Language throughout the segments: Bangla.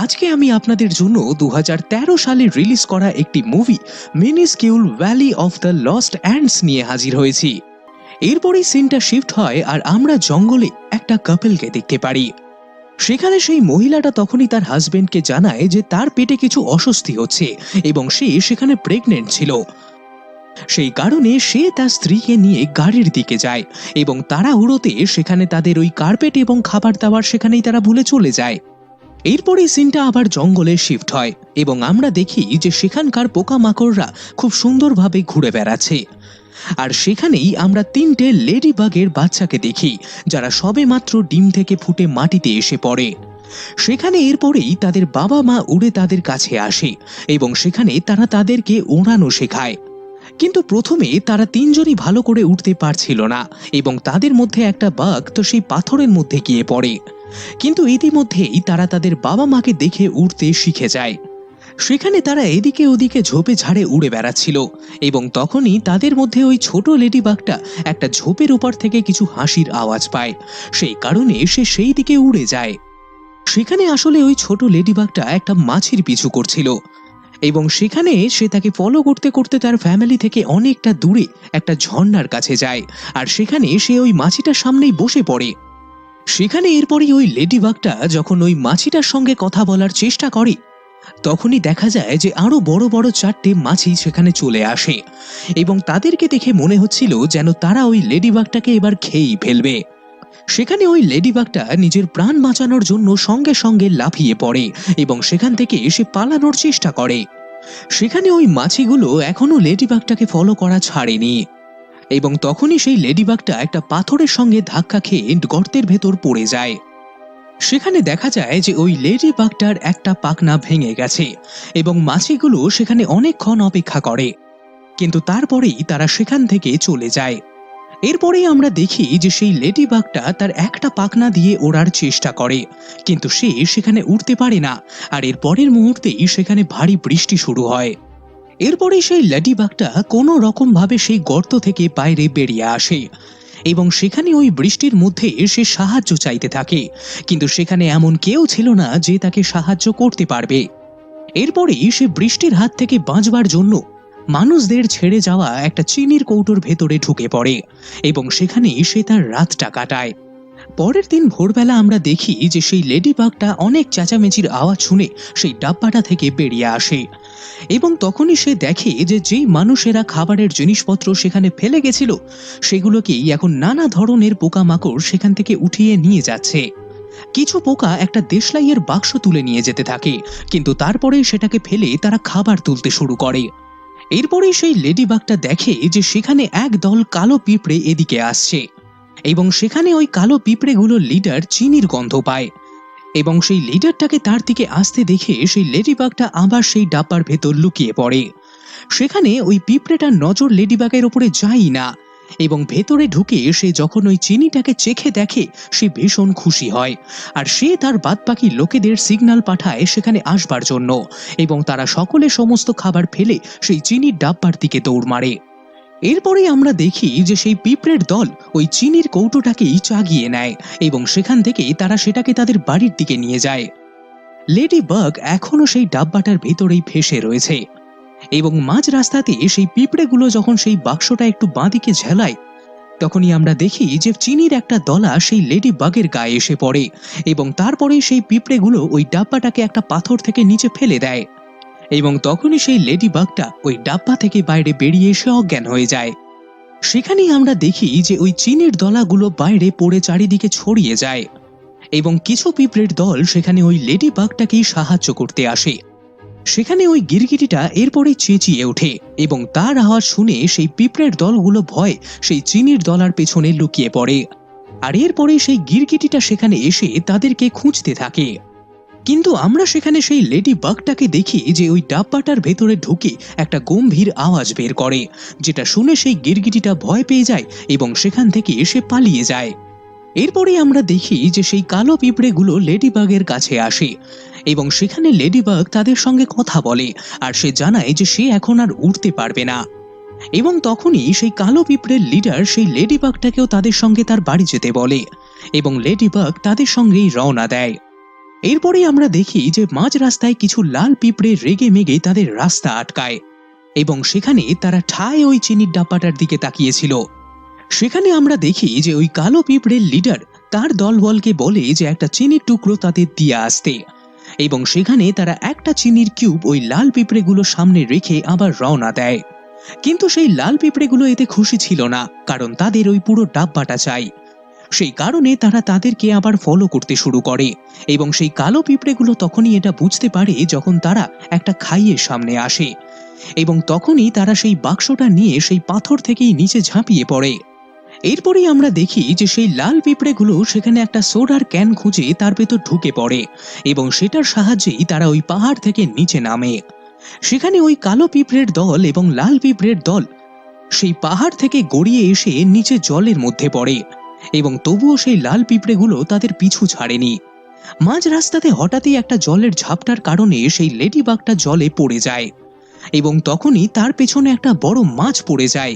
আজকে আমি আপনাদের জন্য 2013 সালে রিলিজ করা একটি movie minuscule valley of the lost ants নিয়ে হাজির হয়েছি। এরপরেই সিনটা শিফট হয় আর আমরা জঙ্গলে একটা কাপলকে দেখতে পারি। সেখানে সেই মহিলাটা তখনই তার হাজবেন্ডকে জানায় যে তার পেটে কিছু অস্বস্তি হচ্ছে এবং সে সেখানে প্রেগনেন্ট ছিল। সেই কারণে সে তার স্ত্রীকে নিয়ে গাড়ির দিকে যায় এবং তাড়াহুড়োতে সেখানে তাদের ওই কার্পেট এবং খাবার দাবার সেখানেই তারা ভুলে চলে যায়। এরপরে সিনটা আবার জঙ্গলে শিফট হয় এবং আমরা দেখি যে সেখানকার পোকামাকড়রা খুব সুন্দরভাবে ঘুরে বেড়াচ্ছে। আর সেখানেই আমরা 3টে লেডি বাগের বাচ্চাকে দেখি যারা সবেমাত্র ডিম থেকে ফুটে মাটিতে এসে পড়ে। সেখানে এরপরেই তাদের বাবা মা উড়ে তাদের কাছে আসে এবং সেখানে তারা তাদেরকে ওড়ানো শেখায়। কিন্তু প্রথমে তারা 3জনই ভালো করে উঠতে পারছিল না এবং তাদের মধ্যে একটা বাঘ তো সেই পাথরের মধ্যে গিয়ে পড়ে। কিন্তু ইতিমধ্যেই তারা তাদের বাবা মাকে দেখে উড়তে শিখে যায়। সেখানে তারা এদিকে ওদিকে ঝোপে ঝাড়ে উড়ে বেড়াচ্ছিল এবং তখনই তাদের মধ্যে ওই ছোট লেডি বাঘটা একটা ঝোপের উপর থেকে কিছু হাসির আওয়াজ পায়। সেই কারণে সে সেই দিকে উড়ে যায়। সেখানে আসলে ওই ছোট লেডি বাঘটা একটা মাছির পিছু করছিল এবং সেখানে সে তাকে ফলো করতে করতে তার ফ্যামিলি থেকে অনেকটা দূরে একটা ঝর্ণার কাছে যায় আর সেখানে সে ওই মাছিটার সামনেই বসে পড়ে। সেখানে এরপরই ওই লেডি বাগটা যখন ওই মাছিটার সঙ্গে কথা বলার চেষ্টা করে তখনই দেখা যায় যে আরো বড় বড় 4টে মাছি সেখানে চলে আসে এবং তাদেরকে দেখে মনে হচ্ছিল যেন তারা ওই লেডি বাগটাকে এবার খেয়েই ফেলবে। সেখানে ওই লেডি বাগটা নিজের প্রাণ বাঁচানোর জন্য সঙ্গে সঙ্গে লাফিয়ে পড়ে এবং সেখান থেকে এসে পালানোর চেষ্টা করে। সেখানে ওই মাছিগুলো এখনো লেডি বাগটাকে ফলো করা ছাড়েনি এবং তখনই সেই লেডিবাগটা একটা পাথরের সঙ্গে ধাক্কা খেয়ে গর্তের ভেতর পড়ে যায়। সেখানে দেখা যায় যে ওই লেডিবাগটার একটা পাখনা ভেঙে গেছে এবং মাছিগুলো সেখানে অনেকক্ষণ অপেক্ষা করে, কিন্তু তারপরেই তারা সেখান থেকে চলে যায়। এরপরেই আমরা দেখি যে সেই লেডিবাগটা তার একটা পাখনা দিয়ে ওড়ার চেষ্টা করে, কিন্তু সে সেখানে উঠতে পারে না। আর এর পরের মুহূর্তেই সেখানে ভারী বৃষ্টি শুরু হয়। এরপরে সেই লেডিবাগটা কোনো রকম ভাবে সেই গর্ত থেকে বাইরে বেরিয়ে আসে এবং সেখানে ওই বৃষ্টির মধ্যে সে সাহায্য চাইতে থাকে, কিন্তু সেখানে এমন কেউ ছিল না যে তাকে সাহায্য করতে পারবে। এরপরেই সে বৃষ্টির হাত থেকে বাঁচবার জন্য মানুষদের ছেড়ে যাওয়া একটা চিনির কৌটোর ভেতরে ঢুকে পড়ে এবং সেখানেই সে তার রাতটা কাটায়। পরের দিন ভোরবেলা আমরা দেখি যে সেই লেডিবাগটা অনেক চেঁচামেচির আওয়াজ শুনে সেই ডাব্বাটা থেকে বেরিয়ে আসে এবং তখনই সে দেখে যে যেই মানুষেরা খাবারের জিনিসপত্র সেখানে ফেলে গেছিল সেগুলোকেই এখন নানা ধরনের পোকামাকড় সেখান থেকে উঠিয়ে নিয়ে যাচ্ছে। কিছু পোকা একটা দেশলাইয়ের বাক্স তুলে নিয়ে যেতে থাকে, কিন্তু তারপরে সেটাকে ফেলে তারা খাবার তুলতে শুরু করে। এরপরে সেই লেডিবাগটা দেখে যে সেখানে এক দল কালো পিঁপড়ে এদিকে আসছে এবং সেখানে ওই কালো পিঁপড়েগুলোর লিডার চিনির গন্ধ পায় এবং সেই লিডারটাকে তার দিকে আসতে দেখে সেই লেডিবাগটা আবার সেই ডাব্বার ভেতর লুকিয়ে পড়ে। সেখানে ওই পিঁপড়েটার নজর লেডিবাগের ওপরে যায় না এবং ভেতরে ঢুকে সে যখন ওই চিনিটাকে চেখে দেখে সে ভীষণ খুশি হয় আর সে তার বাদবাকি লোকেদের সিগন্যাল পাঠায় সেখানে আসবার জন্য এবং তারা সকলে সমস্ত খাবার ফেলে সেই চিনির ডাব্বার দিকে দৌড় মারে। এরপরে আমরা দেখি যে সেই পিঁপড়ের দল ওই চিনির কৌটোটাকেই চাগিয়ে নেয় এবং সেখান থেকে তারা সেটাকে তাদের বাড়ির দিকে নিয়ে যায়। লেডি বাগ এখনো সেই ডাব্বাটার ভেতরেই ফেসে রয়েছে এবং মাঝ রাস্তাতে সেই পিঁপড়েগুলো যখন সেই বাক্সটা একটু বাঁদিকে ঝেলায় তখনই আমরা দেখি যে চিনির একটা দলা সেই লেডি বাগের গায়ে এসে পড়ে এবং তারপরে সেই পিঁপড়েগুলো ওই ডাব্বাটাকে একটা পাথর থেকে নিচে ফেলে দেয় এবং তখনই সেই লেডি বাগটা ওই ডাব্বা থেকে বাইরে বেরিয়ে এসে অজ্ঞান হয়ে যায়। সেখানেই আমরা দেখি যে ওই চিনির দলাগুলো বাইরে পড়ে চারিদিকে ছড়িয়ে যায় এবং কিছু পিঁপড়ের দল সেখানে ওই লেডি বাগটাকেই সাহায্য করতে আসে। সেখানে ওই গিরগিটিটা এরপরে চেঁচিয়ে ওঠে এবং তার আওয়াজ শুনে সেই পিঁপড়ের দলগুলো ভয় সেই চিনির দলার পেছনে লুকিয়ে পড়ে আর এরপরে সেই গিরগিটিটা সেখানে এসে তাদেরকে খুঁজতে থাকে। কিন্তু আমরা সেখানে সেই লেডি বাগটাকে দেখি যে ওই ডাব্বাটার ভেতরে ঢুকে একটা গম্ভীর আওয়াজ বের করে, যেটা শুনে সেই গিরগিটিটা ভয় পেয়ে যায় এবং সেখান থেকে এসে পালিয়ে যায়। এরপরে আমরা দেখি যে সেই কালো পিঁপড়েগুলো লেডিবাগের কাছে আসে এবং সেখানে লেডিবাগ তাদের সঙ্গে কথা বলে আর সে জানায় যে সে এখন আর উঠতে পারবে না এবং তখনই সেই কালো পিঁপড়ের লিডার সেই লেডিবাগটাকেও তাদের সঙ্গে তার বাড়ি যেতে বলে এবং লেডিবাগ তাদের সঙ্গেই রওনা দেয়। এরপরেই আমরা দেখি যে মাঝ রাস্তায় কিছু লাল পিঁপড়ে রেগে মেগে তাদের রাস্তা আটকায় এবং সেখানে তারা ঠায় ওই চিনির ডাব্বাটার দিকে তাকিয়েছিল। সেখানে আমরা দেখি যে ওই কালো পিঁপড়ের লিডার তার দলবলকে বলে যে একটা চিনির টুকরো তাদের দিয়ে আসতে, এবং সেখানে তারা একটা চিনির কিউব ওই লাল পিঁপড়েগুলো সামনে রেখে আবার রওনা দেয়। কিন্তু সেই লাল পিঁপড়েগুলো এতে খুশি ছিল না, কারণ তাদের ওই পুরো ডাব্বাটা চাই। সেই কারণে তারা তাদেরকে আবার ফলো করতে শুরু করে, এবং সেই কালো পিঁপড়েগুলো তখনই এটা বুঝতে পারে যখন তারা একটা খাইয়ের সামনে আসে, এবং তখনই তারা সেই বাক্সটা নিয়ে সেই পাথর থেকেই নিচে ঝাঁপিয়ে পড়ে। এরপরেই আমরা দেখি যে সেই লাল পিঁপড়েগুলো সেখানে একটা সোডার ক্যান খুঁজে তার ভেতর ঢুকে পড়ে, এবং সেটার সাহায্যেই তারা ওই পাহাড় থেকে নিচে নামে। সেখানে ওই কালো পিঁপড়ের দল এবং লাল পিঁপড়ের দল সেই পাহাড় থেকে গড়িয়ে এসে নিচে জলের মধ্যে পড়ে, এবং তবুও সেই লাল পিঁপড়েগুলো তাদের পিছু ছাড়েনি। মাঝ রাস্তাতে হঠাৎই একটা জলের ঝাপটার কারণে সেই লেডিবাগটা জলে পড়ে যায়, এবং তখনই তার পেছনে একটা বড় মাছ পড়ে যায়।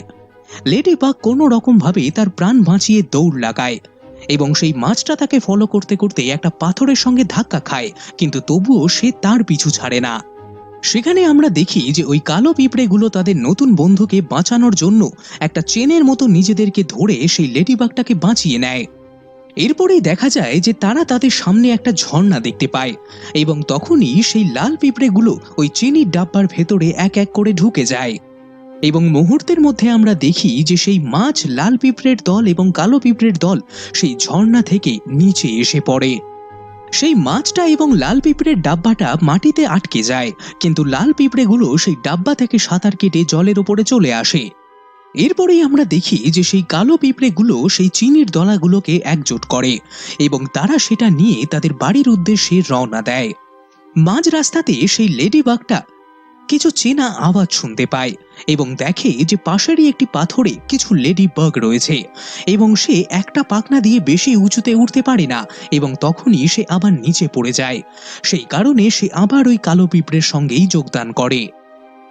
লেডিবাগ কোনো রকম ভাবে তার প্রাণ বাঁচিয়ে দৌড় লাগায়, এবং সেই মাছটা তাকে ফলো করতে করতে একটা পাথরের সঙ্গে ধাক্কা খায়, কিন্তু তবুও সে তার পিছু ছাড়ে না। সেখানে আমরা দেখি যে ওই কালো পিঁপড়েগুলো তাদের নতুন বন্ধুকে বাঁচানোর জন্য একটা চেনের মতো নিজেদেরকে ধরে সেই লেডিবাগটাকে বাঁচিয়ে নেয়। এরপরেই দেখা যায় যে তারা তাদের সামনে একটা ঝর্ণা দেখতে পায়, এবং তখনই সেই লাল পিঁপড়েগুলো ওই চিনির ডাব্বার ভেতরে এক এক করে ঢুকে যায়, এবং মুহূর্তের মধ্যে আমরা দেখি যে সেই মাছ, লাল পিঁপড়ের দল এবং কালো পিঁপড়ের দল সেই ঝর্ণা থেকে নিচে এসে পড়ে। সেই মাছটা এবং লাল পিঁপড়ের ডাব্বাটা মাটিতে আটকে যায়, কিন্তু লাল পিঁপড়েগুলো সেই ডাব্বা থেকে সাঁতার কেটে জলের উপরে চলে আসে। এরপরেই আমরা দেখি যে সেই কালো পিঁপড়েগুলো সেই চিনির দলাগুলোকে একজোট করে, এবং তারা সেটা নিয়ে তাদের বাড়ির উদ্দেশ্যে রওনা দেয়। মাঝ রাস্তাতে সেই লেডিবাগটা কিছু চেনা আওয়াজ শুনতে পায়, এবং দেখে যে পাশেরই একটি পাথরে কিছু লেডিবাগ রয়েছে, এবং সে একটা পাখনা দিয়ে বেশি উঁচুতে উঠতে পারে না, এবং তখনই সে আবার নিচে পড়ে যায়। সেই কারণে সে আবার ওই কালো পিঁপড়ের সঙ্গেই যোগদান করে।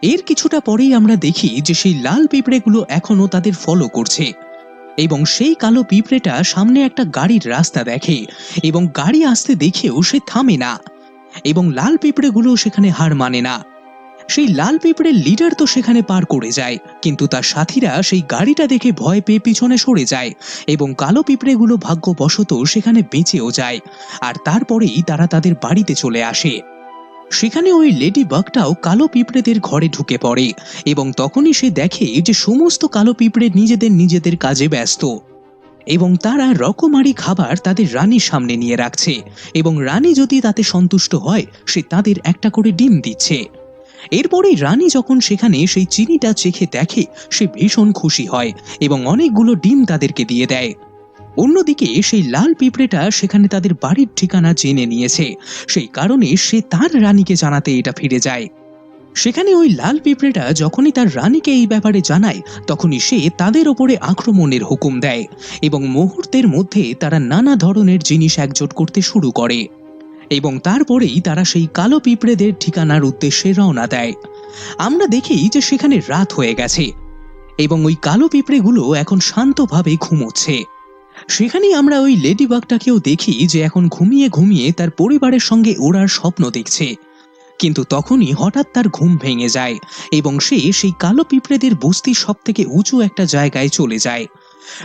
এর কিছুটা পরেই আমরা দেখি যে সেই লাল পিঁপড়েগুলো এখনো তাদের ফলো করছে, এবং সেই কালো পিঁপড়েটা সামনে একটা গাড়ির রাস্তা দেখে, এবং গাড়ি আসতে দেখেও সে থামে না, এবং লাল পিঁপড়েগুলো সেখানে হার মানে না। সেই লাল পিঁপড়ের লিডার তো সেখানে পার করে যায়, কিন্তু তার সাথীরা সেই গাড়িটা দেখে ভয় পেয়ে পিছনে সরে যায়, এবং কালো পিঁপড়েগুলো ভাগ্যবশত সেখানে বেঁচেও যায়, আর তারপরেই তারা তাদের বাড়িতে চলে আসে। সেখানে ওই লেডি বাগটাও কালো পিঁপড়েদের ঘরে ঢুকে পড়ে, এবং তখনই সে দেখে যে সমস্ত কালো পিঁপড়ে নিজেদের নিজেদের কাজে ব্যস্ত, এবং তারা রকমারি খাবার তাদের রানীর সামনে নিয়ে রাখছে, এবং রানী যদি তাতে সন্তুষ্ট হয় সে তাদের একটা করে ডিম দিচ্ছে। এরপরে রানী যখন সেখানে সেই চিনিটা চেখে দেখে সে ভীষণ খুশি হয়, এবং অনেকগুলো ডিম তাদেরকে দিয়ে দেয়। অন্যদিকে সেই লাল পিঁপড়েটা সেখানে তাদের বাড়ির ঠিকানা জেনে নিয়েছে, সেই কারণে সে তার রানীকে জানাতে এটা ফিরে যায়। সেখানে ওই লাল পিঁপড়েটা যখনই তার রানীকে এই ব্যাপারে জানায়, তখনই সে তাদের ওপরে আক্রমণের হুকুম দেয়, এবং মুহূর্তের মধ্যে তারা নানা ধরনের জিনিস একজোট করতে শুরু করে, এবং তারপরেই তারা সেই কালো পিঁপড়েদের ঠিকানার উদ্দেশ্যে রওনা দেয়। আমরা দেখি যে সেখানে রাত হয়ে গেছে, এবং ওই কালো পিঁপড়েগুলো এখন শান্তভাবে ঘুমোচ্ছে। সেখানেই আমরা ওই লেডিবাগটাকেও দেখি যে এখন ঘুমিয়ে ঘুমিয়ে তার পরিবারের সঙ্গে ওড়ার স্বপ্ন দেখছে, কিন্তু তখনই হঠাৎ তার ঘুম ভেঙে যায়, এবং সে সেই কালো পিঁপড়েদের বস্তির সব থেকে উঁচু একটা জায়গায় চলে যায়।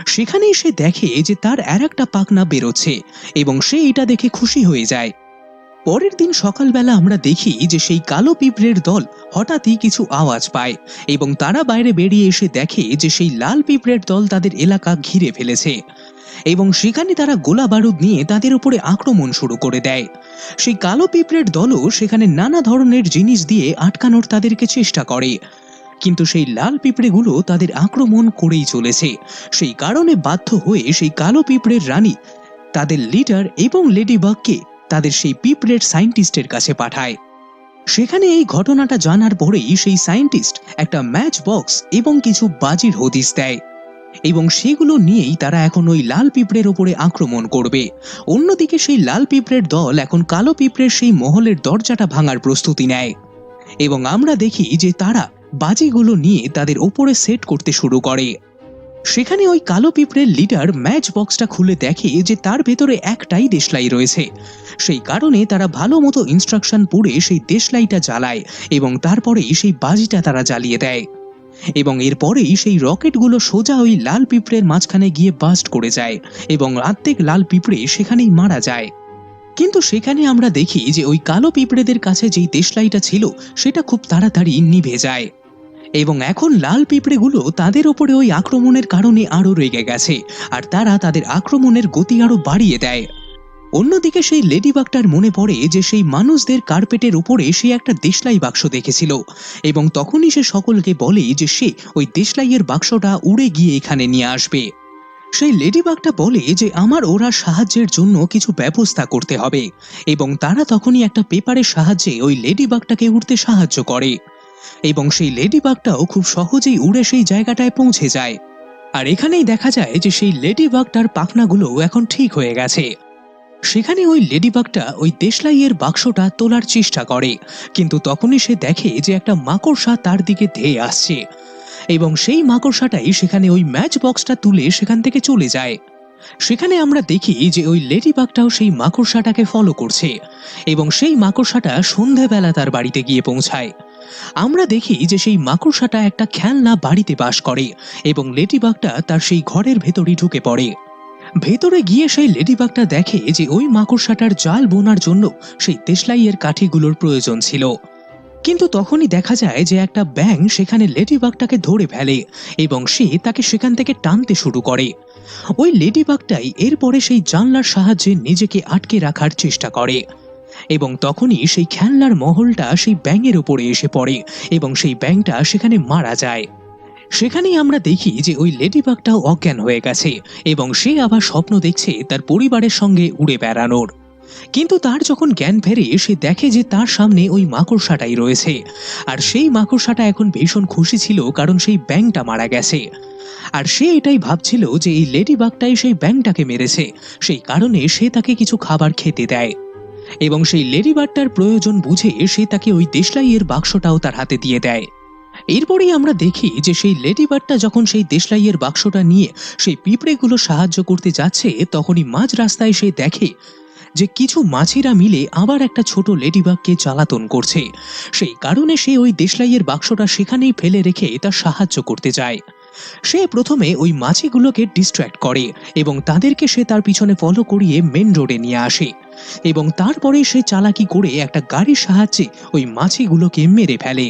সেখানেই সে দেখে যে তার আর একটা পাখনা বেরোচ্ছে, এবং সে এটা দেখে খুশি হয়ে যায়। পরের দিন সকালবেলা আমরা দেখি যে সেই কালো পিঁপড়ের দল হঠাৎই কিছু আওয়াজ পায়, এবং তারা বাইরে বেরিয়ে এসে দেখে যে সেই লাল পিঁপড়ের দল তাদের এলাকা ঘিরে ফেলেছে, এবং সেখানে তারা গোলা বারুদ নিয়ে তাদের উপরে আক্রমণ শুরু করে দেয়। সেই কালো পিঁপড়ের দলও সেখানে নানা ধরনের জিনিস দিয়ে আটকানোর তাদেরকে চেষ্টা করে, কিন্তু সেই লাল পিঁপড়েগুলো তাদের আক্রমণ করেই চলেছে। সেই কারণে বাধ্য হয়ে সেই কালো পিঁপড়ের রানী তাদের লিডার এবং লেডিবাগকে তাদের সেই পিঁপড়ের সায়েন্টিস্টের কাছে পাঠায়। সেখানে এই ঘটনাটা জানার পরেই সেই সায়েন্টিস্ট একটা ম্যাচ বক্স এবং কিছু বাজির হদিস দেয়, এবং সেগুলো নিয়েই তারা এখন ওই লাল পিঁপড়ের ওপরে আক্রমণ করবে। অন্যদিকে সেই লাল পিঁপড়ের দল এখন কালো পিঁপড়ের সেই মহলের দরজাটা ভাঙার প্রস্তুতি নেয়, এবং আমরা দেখি যে তারা বাজিগুলো নিয়ে তাদের ওপরে সেট করতে শুরু করে। সেখানে ওই কালো পিঁপড়ের লিডার ম্যাচ বক্সটা খুলে দেখে যে তার ভেতরে একটাই দেশলাই রয়েছে। সেই কারণে তারা ভালো মতো ইনস্ট্রাকশন পড়ে সেই দেশলাইটা জ্বালায় এবং তারপরেই সেই বাজিটা তারা জ্বালিয়ে দেয় এবং এরপরেই সেই রকেটগুলো সোজা ওই লাল পিঁপড়ের মাঝখানে গিয়ে বাস্ট করে যায় এবং অর্ধেক লাল পিঁপড়ে সেখানেই মারা যায়। কিন্তু সেখানে আমরা দেখি যে ওই কালো পিঁপড়েদের কাছে যেই দেশলাইটা ছিল সেটা খুব তাড়াতাড়ি নিভে যায় এবং এখন লাল পিঁপড়েগুলো তাদের ওপরে ওই আক্রমণের কারণে আরো রেগে গেছে আর তারা তাদের আক্রমণের গতি আরো বাড়িয়ে দেয়। অন্যদিকে সেই লেডিবাগটার মনে পড়ে যে সেই মানুষদের কার্পেটের উপরে সে একটা দেশলাই বাক্স দেখেছিল এবং তখনই সে সকলকে বলে যে সে ওই দেশলাইয়ের বাক্সটা উড়ে গিয়ে এখানে নিয়ে আসবে। সেই লেডিবাগটা বলে যে আমার ওরা সাহায্যের জন্য কিছু ব্যবস্থা করতে হবে এবং তারা তখনই একটা পেপারের সাহায্যে ওই লেডিবাগটাকে উড়তে সাহায্য করে এবং সেই লেডিবাগটাও খুব সহজেই উড়ে সেই জায়গাটায় পৌঁছে যায়। আর এখানেই দেখা যায় যে সেই লেডিবাগটার পাখনাগুলো এখন ঠিক হয়ে গেছে। সেখানে ওই লেডিবাগটা ওই দেশলাইয়ের বাক্সটা তোলার চেষ্টা করে, কিন্তু তখনই সে দেখে যে একটা মাকড়সা তার দিকে ধেয়ে আসছে এবং সেই মাকড়সাটাই সেখানে ওই ম্যাচ বক্সটা তুলে সেখান থেকে চলে যায়। সেখানে আমরা দেখি যে ওই লেডিবাগটাও সেই মাকড়সাটাকে ফলো করছে এবং সেই মাকড়সাটা সন্ধেবেলা তার বাড়িতে গিয়ে পৌঁছায়। আমরা দেখি যে সেই মাকড়সাটা একটা খেলনা বাড়িতে বাস করে এবং লেডিবাগটা তার সেই ঘরের ভেতরই ঢুকে পড়ে। ভেতরে গিয়ে সেই লেডিবাগটা দেখে যে ওই মাকড়সাটার জাল বোনার জন্য সেই দেশলাইয়ের কাঠিগুলোর প্রয়োজন ছিল, কিন্তু তখনই দেখা যায় যে একটা ব্যাঙ সেখানে লেডিবাগটাকে ধরে ফেলে এবং সে তাকে সেখান থেকে টানতে শুরু করে। ওই লেডিবাগটাই এরপরে সেই জানলার সাহায্যে নিজেকে আটকে রাখার চেষ্টা করে এবং তখনই সেই খেলনার মহলটা সেই ব্যাঙের উপরে এসে পড়ে এবং সেই ব্যাঙটা সেখানে মারা যায়। সেখানেই আমরা দেখি যে ওই লেডিবাগটাও অজ্ঞান হয়ে গেছে এবং সে আবার স্বপ্ন দেখছে তার পরিবারের সঙ্গে উড়ে বেড়ানোর। কিন্তু তার যখন জ্ঞান ফেরে সে দেখে যে তার সামনে ওই মাকড়সাটাই রয়েছে আর সেই মাকড়সাটা এখন ভীষণ খুশি ছিল কারণ সেই ব্যাঙটা মারা গেছে আর সে এটাই ভাবছিল যে এই লেডিবাগটাই সেই ব্যাঙটাকে মেরেছে, সেই কারণে সে তাকে কিছু খাবার খেতে দেয় এবং সেই লেডিবাগটার প্রয়োজন বুঝে সে তাকে ওই দেশলাইয়ের বাক্সটাও তার হাতে দিয়ে দেয়। এরপরেই আমরা দেখি যে সেই লেডিবাগটা যখন সেই দেশলাইয়ের বাক্সটা নিয়ে সেই পিঁপড়েগুলো সাহায্য করতে যাচ্ছে তখনই মাঝ রাস্তায় সে দেখে যে কিছু মাছিরা মিলে আবার একটা ছোট লেডিবাগকে জ্বালাতন করছে, সেই কারণে সে ওই দেশলাইয়ের বাক্সটা সেখানেই ফেলে রেখে তার সাহায্য করতে যায়। সে প্রথমে ওই মাছিগুলোকে ডিস্ট্র্যাক্ট করে এবং তাদেরকে সে তার পিছনে ফলো করিয়ে মেন রোডে নিয়ে আসে এবং তারপরে সে চালাকি করে একটা গাড়ির সাহায্যে ওই মাছিগুলোকে মেরে ফেলে।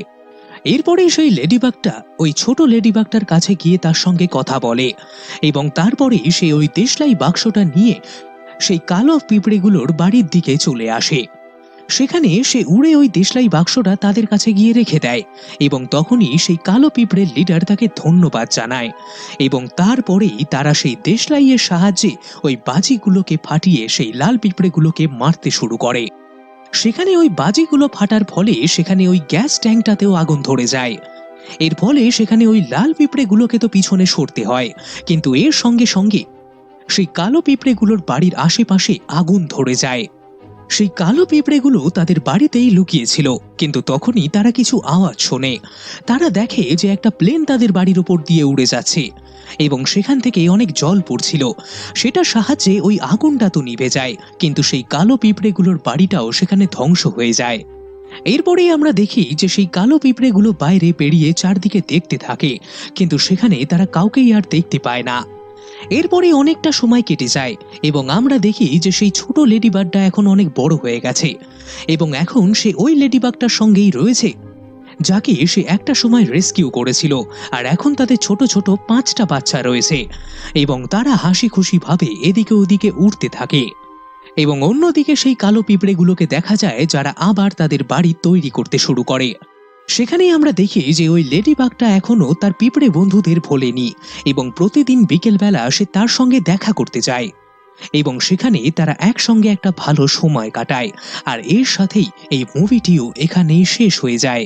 এরপরেই সেই লেডিবাগটা ওই ছোট লেডিবাগটার কাছে গিয়ে তার সঙ্গে কথা বলে এবং তারপরেই সে ওই দেশলাই বাক্সটা নিয়ে সেই কালো পিঁপড়েগুলোর বাড়ির দিকে চলে আসে। সেখানে সে উড়ে ওই দেশলাই বাক্সটা তাদের কাছে গিয়ে রেখে দেয় এবং তখনই সেই কালো পিঁপড়ের লিডার তাকে ধন্যবাদ জানায় এবং তারপরেই তারা সেই দেশলাইয়ের সাহায্যে ওই বাজিগুলোকে ফাটিয়ে সেই লাল পিঁপড়েগুলোকে মারতে শুরু করে। সেখানে ওই বাজিগুলো ফাটার ফলে সেখানে ওই গ্যাস ট্যাঙ্কটাতেও আগুন ধরে যায়। এর ফলে সেখানে ওই লাল পিঁপড়েগুলোকে তো পিছনে সরতে হয়, কিন্তু এর সঙ্গে সঙ্গে সেই কালো পিঁপড়েগুলোর বাড়ির আশেপাশে আগুন ধরে যায়। সেই কালো পিঁপড়েগুলো তাদের বাড়িতেই লুকিয়েছিল, কিন্তু তখনই তারা কিছু আওয়াজ শোনে। তারা দেখে যে একটা প্লেন তাদের বাড়ির উপর দিয়ে উড়ে যাচ্ছে এবং সেখান থেকে অনেক জল পড়ছিল। সেটার সাহায্যে ওই আগুনটা তো নিভে যায়, কিন্তু সেই কালো পিঁপড়েগুলোর বাড়িটাও সেখানে ধ্বংস হয়ে যায়। এরপরেই আমরা দেখি যে সেই কালো পিঁপড়েগুলো বাইরে বেরিয়ে চারদিকে দেখতে থাকে, কিন্তু সেখানে তারা কাউকেই আর দেখতে পায় না। এরপরে অনেকটা সময় কেটে যায় এবং আমরা দেখি যে সেই ছোট লেডিবাগটা এখন অনেক বড় হয়ে গেছে এবং এখন সে ওই লেডিবাগটার সঙ্গেই রয়েছে যাকে সে একটা সময় রেস্কিউ করেছিল, আর এখন তাদের ছোট ছোট 5টা বাচ্চা রয়েছে এবং তারা হাসি খুশি ভাবে এদিকে ওদিকে উড়তে থাকে এবং অন্যদিকে সেই কালো পিঁপড়েগুলোকে দেখা যায় যারা আবার তাদের বাড়ি তৈরি করতে শুরু করে। সেখানেই আমরা দেখি যে ওই লেডিবাগটা এখনো তার পিঁপড়ে বন্ধুদের ভোলেনি এবং প্রতিদিন বিকেলবেলা সে তার সঙ্গে দেখা করতে যায় এবং সেখানে তারা একসঙ্গে একটা ভালো সময় কাটায়। আর এর সাথেই এই মুভিটিও এখানেই শেষ হয়ে যায়।